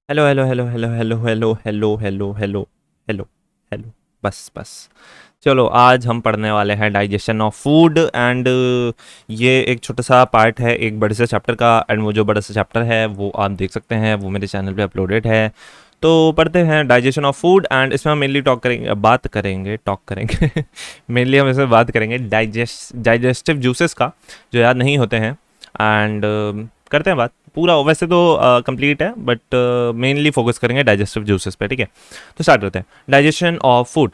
Hello hello hello hello hello hello hello hello hello hello hello. बस बस। चलो आज हम पढ़ने वाले हैं डाइजेशन ऑफ फूड एंड ये एक छोटा सा पार्ट है एक बड़े से चैप्टर का। एंड वो जो बड़ा सा चैप्टर है वो आप देख सकते हैं, वो मेरे चैनल पे अपलोडेड है। तो पढ़ते हैं डाइजेशन ऑफ फूड एंड इसमें हम मेनली टॉक करेंगे मेनली हम इसमें बात करेंगे डाइजेस्टिव जूसेस का, जो याद नहीं होते हैं। एंड करते हैं बात पूरा, वैसे तो कंप्लीट है बट मेनली फोकस करेंगे डाइजेस्टिव जूसेस पे, ठीक है। तो स्टार्ट करते हैं डाइजेशन ऑफ फूड।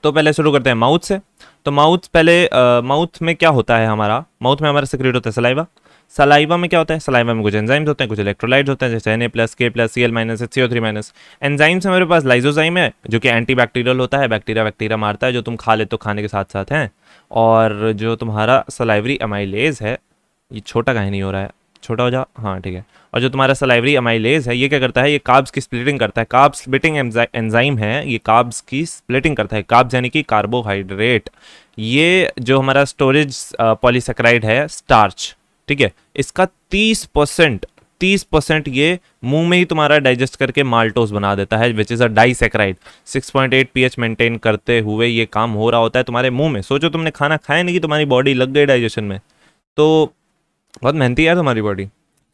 तो पहले शुरू करते हैं माउथ से। तो माउथ पहले, माउथ में क्या होता है, माउथ में हमारा सिक्रेट होता है सलाइवा। सलाइवा में क्या होता है, सलाइवा में कुछ एंजाइम्स होते हैं, कुछ इलेक्ट्रोलाइट्स होते हैं, जैसे Na+, K+, Cl-, HCO3-। Enzymes हमारे पास लाइजोजाइम है जो कि एंटी बैक्टीरियल होता है, बैक्टीरिया बैक्टीरिया मारता है, जो तुम खा लेते हो खाने के साथ साथ हैं। और जो तुम्हारा सलाइवरी अमाइलेज है, ये छोटा कहीं नहीं हो रहा है, छोटा हो जा, हाँ ठीक है। और जो तुम्हारा सलाइवरी अमाइलेज है ये क्या करता है, ये कार्ब्स की स्प्लिटिंग करता है। कार्ब स्प्लिटिंग एंजाइम है, ये कार्ब्स की स्प्लिटिंग करता है। कार्ब्स यानी कि कार्बोहाइड्रेट। ये जो हमारा स्टोरेज पॉलीसेक्राइड है, स्टार्च, ठीक है, इसका 30%, 30% ये मुंह में ही तुम्हारा डाइजेस्ट करके माल्टोस बना देता है, which is a disaccharide. 6.8 pH maintain करते हुए ये काम हो रहा होता है तुम्हारे मुंह में। सोचो तुमने खाना खाया नहीं कि तुम्हारी बॉडी लग गई डाइजेशन में, तो बहुत मेहनती है तुम्हारी बॉडी।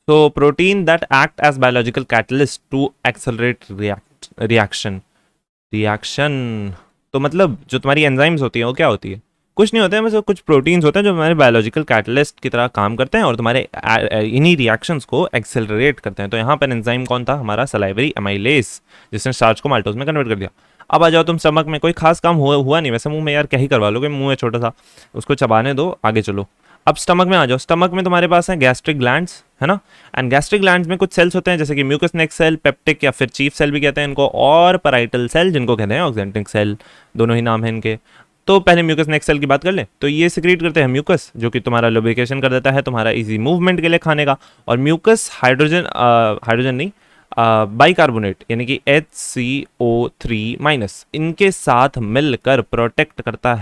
तो protein that act as biological catalyst to accelerate reaction reaction. तो मतलब जो तुम्हारी एंजाइम्स होती हैं वो क्या होती है, कुछ नहीं होते हैं, बस कुछ प्रोटीन्स होते हैं जो हमारे बायोलॉजिकल कैटलिस्ट की तरह काम करते हैं और तुम्हारे इन्हीं रिएक्शंस को एक्सेलरेट करते हैं। तो यहाँ पर एंजाइम कौन था, हमारा सलाइवरी अमाइलेज, जिसने स्टार्च को माल्टोज में कन्वर्ट कर दिया। अब आ जाओ तुम स्टमक में, कोई खास काम हुआ नहीं वैसे, मुंह में यार क्या ही करवा लोगे, मुंह है छोटा सा, उसको चबाने दो, आगे चलो। अब स्टमक में आ जाओ, स्टमक में तुम्हारे पास है गैस्ट्रिक ग्लैंड्स, है ना। एंड गैस्ट्रिक ग्लैंड्स में कुछ सेल्स होते हैं जैसे कि म्यूकस नेक्स सेल, पेप्टिक या फिर चीफ सेल भी कहते हैं इनको, और पैराइटल सेल जिनको कहते हैं ऑक्जेंटिक सेल, दोनों ही नाम है इनके। तो पहले म्यूकस नेक्स सेल की बात कर ले, तो ये सिक्रीट करते हैं म्यूकस, जो कि तुम्हारा लुब्रिकेशन कर देता है तुम्हारा इजी मूवमेंट के लिए खाने का। और म्यूकस हाइड्रोजन हाइड्रोजन नहीं, बाइकार्बोनेट यानी कि HCO3- इनके साथ मिलकर प्रोटेक्ट करता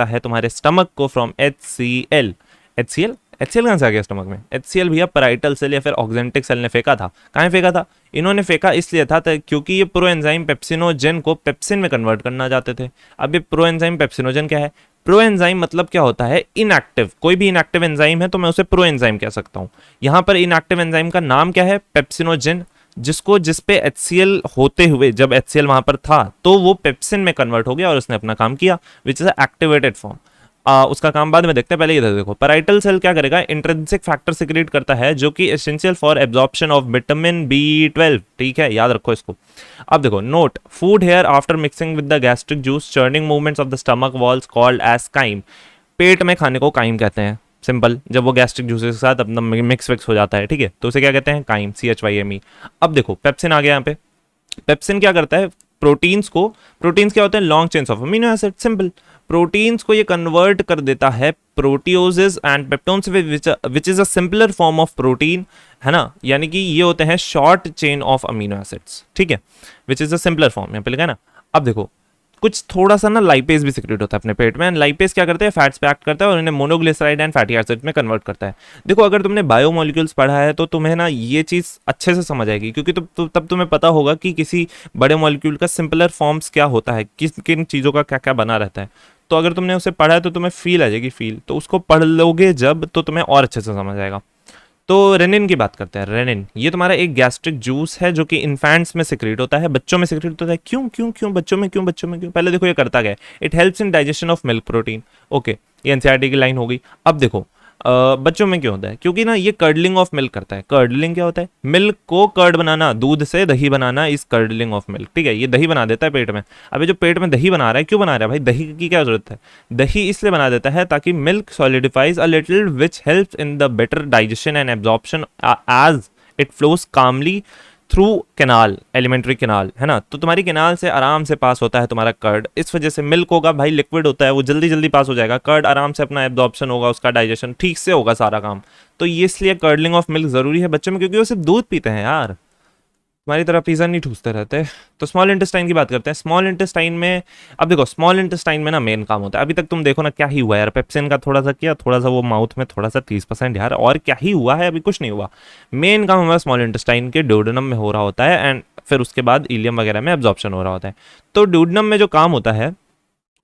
है तुम्हारे स्टमक को फ्रॉम HCl। HCl कहाँ से आ गया स्टमक में, HCl भैया पैराइटल सेल या फिर ऑक्जेंटिक सेल ने फेंका था। कहाँ फेंका था, इन्होंने फेंका इसलिए था क्योंकि ये प्रो एंजाइम पेप्सिनोजन को पेप्सिन में कन्वर्ट करना चाहते थे। अब ये प्रो एंजाइम पेप्सिनोजन क्या है, प्रो एंजाइम मतलब क्या होता है, इनएक्टिव। कोई भी इनएक्टिव एंजाइम है तो मैं उसे प्रो एंजाइम कह सकता हूँ। यहाँ पर इनएक्टिव एंजाइम का नाम क्या है, पेप्सिनोजन, जिसपे HCl होते हुए, जब HCl वहां पर था तो वो पेप्सिन में कन्वर्ट हो गया और उसने अपना काम किया, विच इज एक्टिवेटेड फॉर्म। उसका काम बाद में देखते हैं, पहले इधर देखो। पैराइटल सेल क्या करेगा, इंट्रिंसिक फैक्टर सिक्रेट करता है जो कि essential for absorption of vitamin B12, ठीक है, याद रखो इसको। अब देखो note, food here after mixing with the gastric juice churning movements of the stomach walls called as chyme. पेट में खाने को काइम कहते हैं, सिंपल। जब वो गैस्ट्रिक जूसेस के साथ अपना मिक्स विक्स हो जाता है, ठीक है, तो उसे क्या कहते हैं, काइम, CHYME। अब देखो पेप्सिन आ गया यहाँ पे। पेप्सिन क्या करता है, प्रोटीन्स क्या होते हैं, long chains of amino acid, simple. Proteins को ये कन्वर्ट कर देता है proteoses and peptones, which is a simpler form of protein, है ना। यानी कि ये होते हैं short chain of amino acids, ठीक है, which is a simpler form, यहाँ पे लिखा है ना। अब देखो कुछ थोड़ा सा ना लाइपेज भी सिक्रेट होता है अपने पेट में, एंड लाइपेज क्या करते हैं, फैट्स पे एक्ट करता है और इन्हें मोनोग्लिसराइड एंड फैटी एसिड में कन्वर्ट करता है। देखो अगर तुमने बायोमोलिक्यूल्स पढ़ा है तो तुम्हें ना ये चीज़ अच्छे से समझ आएगी, क्योंकि तब तुम्हें पता होगा कि किसी बड़े मॉलिक्यूल का सिंपलर फॉर्म्स क्या होता है, किस किन चीज़ों का क्या क्या बना रहता है। तो अगर तुमने उसे पढ़ा है तो तुम्हें फील आ जाएगी, फील तो उसको पढ़ लोगे जब, तो तुम्हें और अच्छे से समझ आएगा। तो रेनिन की बात करते हैं। रेनिन ये तुम्हारा एक गैस्ट्रिक जूस है जो कि इन्फेंट्स में सिक्रेट होता है, बच्चों में सिक्रेट होता है। क्यों क्यों क्यों बच्चों में क्यों, पहले देखो ये करता क्या है, it helps in digestion of milk protein. Okay, ये एनसीईआरटी की लाइन हो गई। अब देखो बच्चों में क्यों होता है, क्योंकि ना ये कर्डलिंग ऑफ मिल्क करता है। कर्डलिंग क्या होता है, मिल्क को कर्ड बनाना, दूध से दही बनाना, इस कर्डलिंग ऑफ मिल्क, ठीक है, ये दही बना देता है पेट में। अभी जो पेट में दही बना रहा है, क्यों बना रहा है भाई, दही की क्या जरूरत है, दही इसलिए बना देता है ताकि milk solidifies a little, which helps in the better digestion and absorption as it flows calmly through canal, alimentary canal, है ना। तो तुम्हारी कैनाल से आराम से पास होता है तुम्हारा कर्ड, इस वजह से मिल्क होगा भाई, लिक्विड होता है, वो जल्दी जल्दी पास हो जाएगा, कर्ड आराम से अपना एब्जॉर्प्शन होगा, उसका डाइजेशन ठीक से होगा सारा काम। तो ये इसलिए कर्डलिंग ऑफ मिल्क जरूरी है बच्चों में, क्योंकि वो सिर्फ दूध पीते हैं यार। तुम्हारी तरह पिज़्ज़ा नहीं ठूसते रहते। तो स्मॉल इंटेस्टाइन की बात करते हैं। स्मॉल इंटेस्टाइन में अब देखो, स्मॉल इंटेस्टाइन में ना मेन काम होता है, अभी तक तुम देखो ना क्या ही हुआ है यार, पेप्सिन का थोड़ा सा किया, थोड़ा सा वो माउथ में थोड़ा सा 30% यार, और क्या ही हुआ है, अभी कुछ नहीं हुआ। मेन काम हमारा स्मॉल इंटेस्टाइन के ड्यूडेनम में हो रहा होता है, एंड फिर उसके बाद इलियम वगैरह में एब्जॉर्प्शन हो रहा होता है। तो ड्यूडेनम में जो काम होता है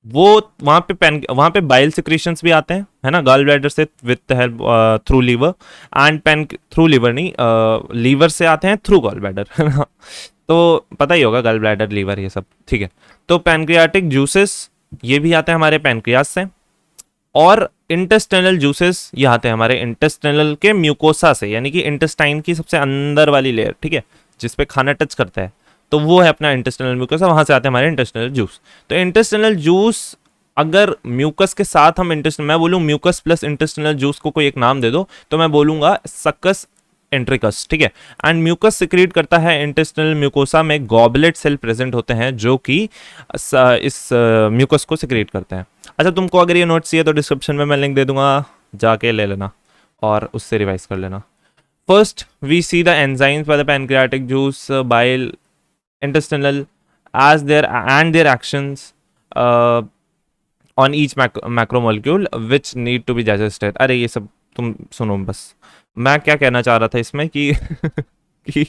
वो वहाँ पे बाइल सिक्रीशंस भी आते हैं, है ना, गॉल ब्लैडर से with help through liver, and pain through liver नहीं, लीवर से आते हैं थ्रू गॉल ब्लैडर, है ना। तो पता ही होगा गॉल ब्लैडर, लीवर, ये सब, ठीक है। तो पैनक्रियाटिक जूसेस ये भी आते हैं हमारे पैनक्रियास से, और इंटेस्टाइनल जूसेस ये आते हैं हमारे इंटेस्टाइनल के म्यूकोसा से, यानी कि इंटेस्टाइन की सबसे अंदर वाली लेयर, ठीक है, जिसपे खाना टच करता है, तो वो है अपना इंटेस्टाइनल म्यूकोसा, वहां से आते हैं हमारे इंटेस्टाइनल जूस। तो इंटेस्टाइनल जूस, अगर म्यूकस के साथ हम इंटेस्टाइनल, मैं बोलूँ म्यूकस प्लस इंटेस्टाइनल जूस को कोई एक नाम दे दो, तो मैं बोलूंगा सक्कस एंट्रिकस, ठीक है। एंड म्यूकस सिक्रीट करता है इंटेस्टिनल म्यूकोसा में, गॉबलेट सेल प्रेजेंट होते हैं जो कि इस म्यूकस को सिक्रीट करते हैं। अच्छा, तुमको अगर ये नोट्स चाहिए तो डिस्क्रिप्शन में मैं लिंक दे दूंगा, जाके ले लेना और उससे रिवाइज कर लेना। First we see the enzymes by the pancreatic juice bile intestinal as their actions on each macromolecule which need to be digested। अरे ये सब तुम सुनो बस, मैं क्या कहना चाह रहा था इसमें कि कि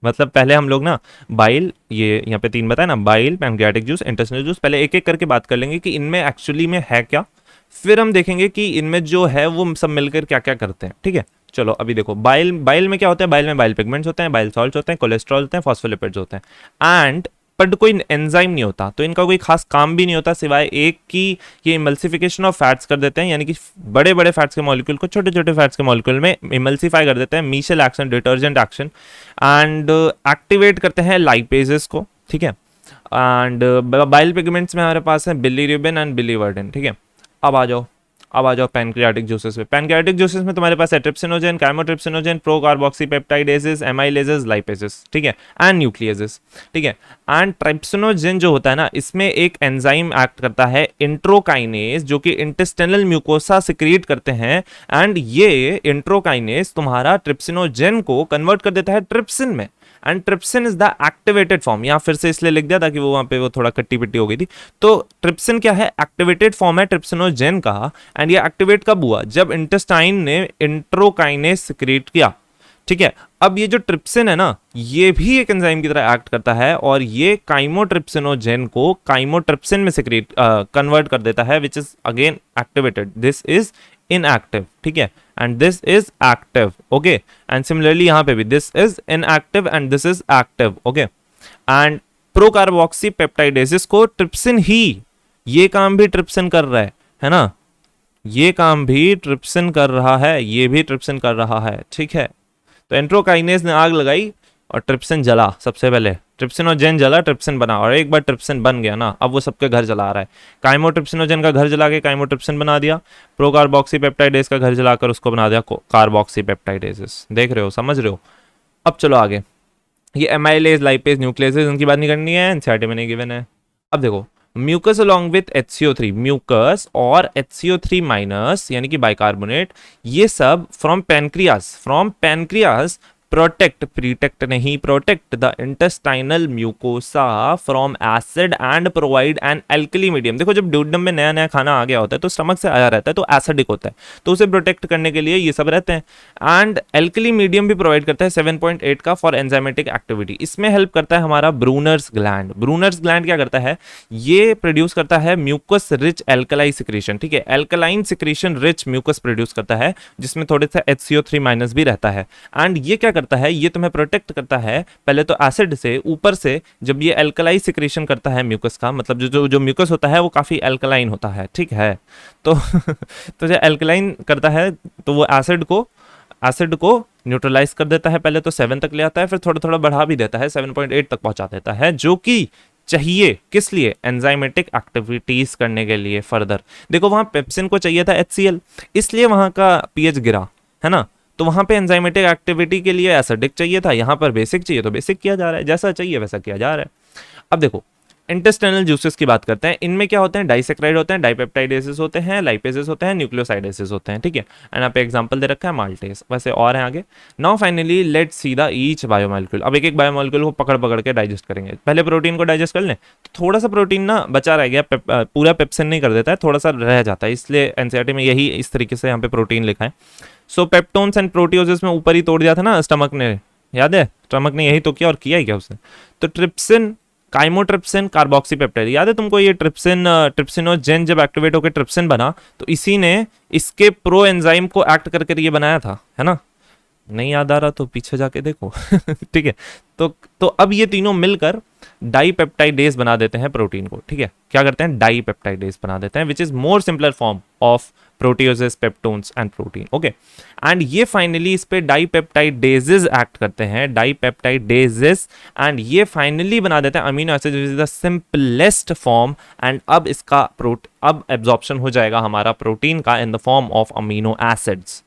मतलब पहले हम लोग ना बाइल, ये यहाँ पे 3 बताए ना, bile, pancreatic juice, intestinal juice, पहले एक एक करके बात कर लेंगे कि इनमें एक्चुअली में है क्या, फिर हम देखेंगे कि इनमें जो है वो सब मिलकर क्या क्या करते हैं, ठीक है। चलो अभी देखो, बाइल में क्या होता है, बाइल में बाइल पिगमेंट्स होते हैं, बाइल सॉल्ट्स होते हैं, कोलेस्ट्रॉल होते हैं, फॉस्फोलिपिड्स होते हैं, एंड बट कोई एंजाइम नहीं होता, तो इनका कोई खास काम भी नहीं होता सिवाय एक कि ये इमल्सिफिकेशन ऑफ फैट्स कर देते हैं, यानी कि बड़े बड़े फैट्स के मॉलिक्यूल को छोटे छोटे फैट्स के मॉलिक्यूल में इमल्सिफाई कर देते हैं, micelle action, detergent action, and activate करते हैं लाइपेजेस को, ठीक है। एंड बाइल पिगमेंट्स में हमारे पास है बिलीरुबिन एंड बिलीवर्डिन, ठीक है। अब आ जाओ पैनक्रियाटिक जूसेस में। पैनक्रियाटिक जूसेस में तुम्हारे पास है ट्रिप्सिनोजेन, काइमोट्रिप्सिनोजेन, प्रो कार्बोक्सीपेप्टाइडेजेस, एमाइलेजेस, लाइपेजेस, ठीक है, एंड न्यूक्लियसेस, ठीक है। एंड ट्रिप्सिनोजेन जो होता है ना, इसमें एक एंजाइम एक्ट करता है इंट्रोकाइनेज, जो कि इंटेस्टिनल म्यूकोसा सिक्रीट करते हैं, एंड ये इंट्रोकाइनेज तुम्हारा ट्रिप्सिनोजेन को कन्वर्ट कर देता है ट्रिप्सिन में, and trypsin is the activated form. यहाँ फिर से इसलिए लिख दिया ताकि वो वहां पे वो थोड़ा कट्टी पिट्टी हो गई थी। तो ट्रिप्सिन क्या है, एक्टिवेटेड फॉर्म है ट्रिप्सिनोजेन का, एंड ये एक्टिवेट कब हुआ, जब इंटेस्टाइन ने इंट्रोकाइनेज सिक्रीट किया, ठीक है। अब ये जो ट्रिप्सिन है ना, ये भी एक एंजाइम की तरह एक्ट करता है, और ये काइमोट्रिप्सिनोजेन को काइमोट्रिप्सिन में सिक्रीट कन्वर्ट कर देता है, which is again activated. This is inactive, ठीक है, and this is active, okay. And similarly यहाँ पे भी this is inactive and this is active, okay. And procarboxypeptidases को ट्रिप्सिन ही, ये काम भी ट्रिप्सिन कर रहा है ना, ये काम भी ट्रिप्सिन कर रहा है, ये भी ट्रिप्सिन कर रहा है, ठीक है। तो एंट्रोकाइनेज ने आग लगाई और ट्रिप्सिन जला, सबसे पहले ट्रिप्सिनोजेन जला, ट्रिप्सिन बना, और एक बार ट्रिप्सिन बन गया ना, अब वो सबके घर जला रहा है। काइमोट्रिप्सिनोजेन का घर जला के काइमोट्रिप्सिन बना दिया, प्रोकार्बोक्सी पेप्टाइडेज का घर जलाकर उसको बना दिया कार्बोक्सी पेप्टाइडेजेस। देख रहे हो, समझ रहे हो। अब चलो आगे, ये एमाइलेज, लाइपेज, न्यूक्लियसेज, उनकी बात नहीं करनी है, एनसीईआरटी में नहीं गिवन है। अब देखो, mucus along with HCO3, mucus और HCO3 माइनस यानी कि बाइकार्बोनेट, ये सब फ्रॉम पैनक्रियास प्रोटेक्ट, प्रीटेक्ट नहीं, protect the intestinal mucosa from acid and provide an alkali medium. देखो, जब ड्यूडेनम में नया नया खाना आ गया होता है तो स्टमक से आया रहता है, तो एसिडिक होता है, तो उसे प्रोटेक्ट करने के लिए ये सब रहते हैं, एंड एल्कली मीडियम भी प्रोवाइड करता है 7.8 का फॉर एंजाइमेटिक एक्टिविटी। इसमें हेल्प करता है हमारा ब्रूनर्स ग्लैंड। ब्रूनर्स ग्लैंड क्या करता है, ये प्रोड्यूस करता है म्यूकस रिच एल्कलाई सिक्रीशन, ठीक है, alkaline secretion rich mucus produce करता है, जिसमें थोड़े सा HCO3 माइनस भी रहता है, एंड ये क्या करता है, ये तुम्हें प्रोटेक्ट करता है पहले तो एसिड से, ऊपर से जब ये एल्कलाई सिक्रीशन करता है म्यूकस का, मतलब जो म्यूकस होता है वो काफी एल्कलाइन होता है, ठीक है। तो तो जो एल्कलाइन करता है तो वो एसिड को न्यूट्रलाइज कर देता है, पहले तो 7 तक ले आता है, फिर थोड़ा थोड़ा बढ़ा भी देता है, 7.8 तक पहुंचा देता है, जो कि चाहिए किस लिए, एंजाइमेटिक एक्टिविटीज करने के लिए फर्दर। देखो, वहां पेप्सिन को चाहिए था HCl, इसलिए वहां का पीएच गिरा, है ना। तो वहां पे एंजाइमेटिक एक्टिविटी के लिए एसिडिक चाहिए था, यहाँ पर बेसिक चाहिए तो बेसिक किया जा रहा है, जैसा चाहिए वैसा किया जा रहा है। अब देखो, इंटेस्टाइनल जूसेस की बात करते हैं, इनमें क्या होते हैं, डाइसेक्राइड होते हैं, डाइपेप्टाइडेसेस होते हैं, लाइपेसेस होते हैं, न्यूक्लियोसाइडेसेस होते हैं, ठीक है। एंड यहाँ पे एग्जांपल दे रखा है माल्टेस, वैसे और हैं आगे। Now finally let's see the each biomolecule. अब एक एक बायोमोलिक्यूल को पकड़ पकड़ के डाइजेस्ट करेंगे। पहले प्रोटीन को डाइजेस्ट कर लें, तो थोड़ा सा प्रोटीन ना बचा रह गया, पूरा पेप्सिन नहीं कर देता है, थोड़ा सा रह जाता है, इसलिए एनसीईआरटी में यही इस तरीके से यहाँ पे प्रोटीन लिखा है। सो पेप्टोन्स एंड प्रोटियोजेस में ऊपर ही तोड़ दिया था ना स्टमक ने, याद है, स्टमक ने यही तो किया, और किया ही क्या उसने। तो ट्रिप्सिन, काइमोट्रिप्सिन, कार्बोक्सीपेप्टाइड, याद है तुमको ये ट्रिप्सिन, ट्रिप्सिनोजेन जब एक्टिवेट होकर ट्रिप्सिन बना तो इसी ने इसके प्रो एंजाइम को एक्ट करके ये बनाया था, है ना। नहीं याद आ रहा तो पीछे जाके देखो ठीक है। तो अब ये तीनों मिलकर डाईपेप्टाइडेज बना देते हैं प्रोटीन को, ठीक है। क्या करते हैं, डाईपेप्टाइडेज बना देते हैं, which is more simpler form of proteoses, peptones and protein, okay. And ये फाइनली इस पे डाईपेप्टाइडेजेस एक्ट करते हैं, डाईपेप्टाइडेजेस, एंड ये फाइनली बना देते हैं amino acid which is the simplest form. And अब इसका अब एब्जॉर्प्शन हो जाएगा हमारा प्रोटीन का in the form of amino acids.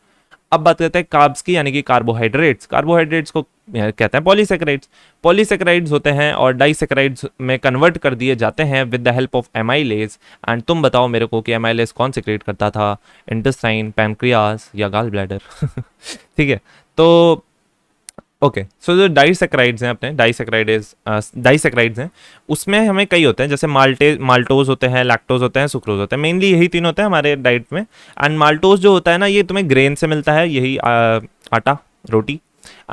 अब बात करते हैं कार्ब्स की, यानी कि कार्बोहाइड्रेट्स। कार्बोहाइड्रेट्स को कहते हैं पॉलीसेकेराइड्स। पॉलीसेकेराइड्स होते हैं और डाइसेकेराइड्स में कन्वर्ट कर दिए जाते हैं with the help of amylase. And तुम बताओ मेरे को कि एमाइलेज कौन सिक्रेट करता था, इंटेस्टाइन, पैनक्रियास या गाल ब्लैडर ठीक है। तो ओके, सो जो डाइसेक्राइड्स हैं, अपने डाइसेक्राइड्स हैं, उसमें हमें कई होते हैं, जैसे माल्टोज होते हैं, लैक्टोज होते हैं, सुक्रोज होते हैं, मेनली यही तीन होते हैं हमारे डाइट में। एंड माल्टोज जो होता है ना, ये तुम्हें ग्रेन से मिलता है, यही आटा, रोटी।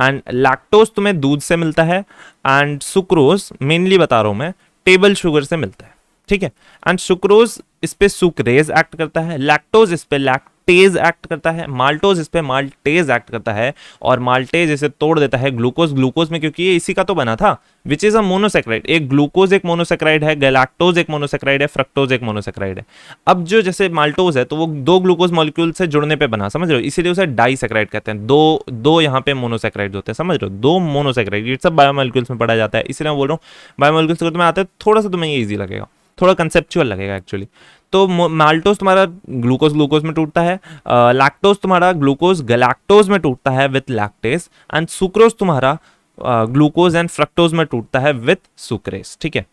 एंड लैक्टोज तुम्हें दूध से मिलता है। एंड सुक्रोज मेनली बता रहा हूं मैं, टेबल शुगर से मिलता है, ठीक है। एंड सुक्रोज इस पे सुक्रेज एक्ट करता है, लैक्टोज इस पे लैक्टेज एक्ट करता है, माल्टोज इस पे माल्टेज एक्ट करता है, और माल्टेज इसे तोड़ देता है ग्लूकोज। ग्लूकोज में क्योंकि ये इसी का तो बना था, विच इज अ मोनोसेक्राइड। एक ग्लूकोज एक मोनोसेक्राइड है, गैलेक्टोज एक मोनोसेक्राइड है, फ्रक्टोज एक मोनोसेक्राइड है। अब जो जैसे माल्टोज है तो वो दो ग्लूकोज मॉलिक्यूल से जुड़ने पे बना, समझ रहे हो, इसीलिए उसे डाइसेक्राइड कहते हैं। दो यहाँ पे मोनोसेक्राइड होते हैं, समझ रहे हो, दो मोनोसेक्राइड। ये सब बायोमोलिक्यूल्स में पढ़ा जाता है, इसलिए मैं बोल रहा हूँ बायोमोलिक्यूल्स अगर तुम्हें आता है थोड़ा सा तुम्हें ये ईजी लगेगा, थोड़ा कंसेप्चुअल लगेगा एक्चुअली। तो माल्टोज तुम्हारा ग्लूकोज ग्लूकोज में टूटता है, लैक्टोज तुम्हारा ग्लूकोज गैलेक्टोज में टूटता है विथ लैक्टेज, एंड सुक्रोज तुम्हारा ग्लूकोज एंड फ्रक्टोज में टूटता है विथ सुक्रेज, ठीक है।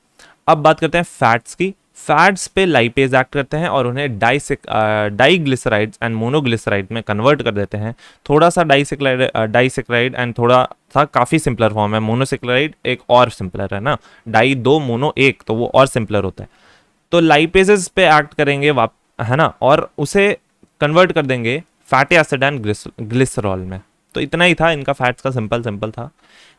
अब बात करते हैं फैट्स की। फैट्स पे लाइपेज एक्ट करते हैं और उन्हें डाइग्लिसराइड्स एंड मोनोग्लिसराइड में कन्वर्ट कर देते हैं। थोड़ा सा डाइसेक्राइड एंड थोड़ा सा काफ़ी सिंपलर फॉर्म है, मोनोसेक्राइड एक और सिंपलर है ना, डाई दो, मोनो एक, तो वो और सिंपलर होता है। तो लाइपेजेस पे एक्ट करेंगे है ना, और उसे कन्वर्ट कर देंगे फैटी एसिड एंड ग्लिसरॉल में। तो इतना ही था इनका, फैट्स का सिंपल था।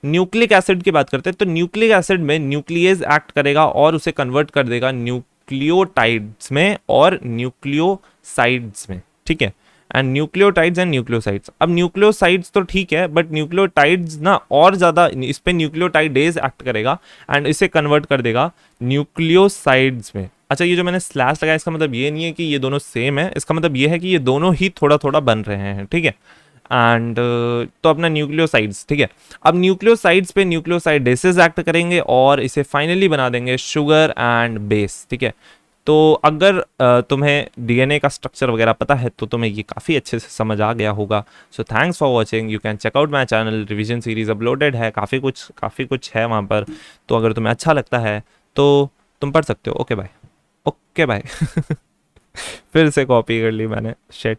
न्यूक्लिक एसिड की बात करते हैं, तो न्यूक्लिक एसिड में न्यूक्लियस एक्ट करेगा और उसे कन्वर्ट कर देगा न्यूक्लियोटाइड्स में और न्यूक्लियोसाइड्स में, ठीक है। एंड न्यूक्लियोटाइड्स एंड न्यूक्लियोसाइड्स, अब न्यूक्लियोसाइड्स तो ठीक है, बट न्यूक्लियोटाइड्स ना और ज़्यादा, इस पे न्यूक्लियोटाइडेज एक्ट करेगा एंड इसे कन्वर्ट कर देगा न्यूक्लियोसाइड्स में। अच्छा, ये जो मैंने स्लैश लगाया इसका मतलब ये नहीं है कि ये दोनों सेम है, इसका मतलब ये है कि ये दोनों ही थोड़ा थोड़ा बन रहे हैं, ठीक है। एंड तो अपना न्यूक्लियोसाइड्स, ठीक है। अब न्यूक्लियोसाइड्स पे न्यूक्लियोसाइडेसेस एक्ट करेंगे और इसे फाइनली बना देंगे शुगर एंड बेस, ठीक है। तो अगर तुम्हें डीएनए का स्ट्रक्चर वगैरह पता है तो तुम्हें ये काफ़ी अच्छे से समझ आ गया होगा। So thanks for watching, you can check out my channel, revision series uploaded है, काफ़ी कुछ है वहाँ पर। तो अगर तुम्हें अच्छा लगता है तो तुम पढ़ सकते हो। ओके बाय, ओके बाय फिर से कॉपी कर ली मैंने, शिट।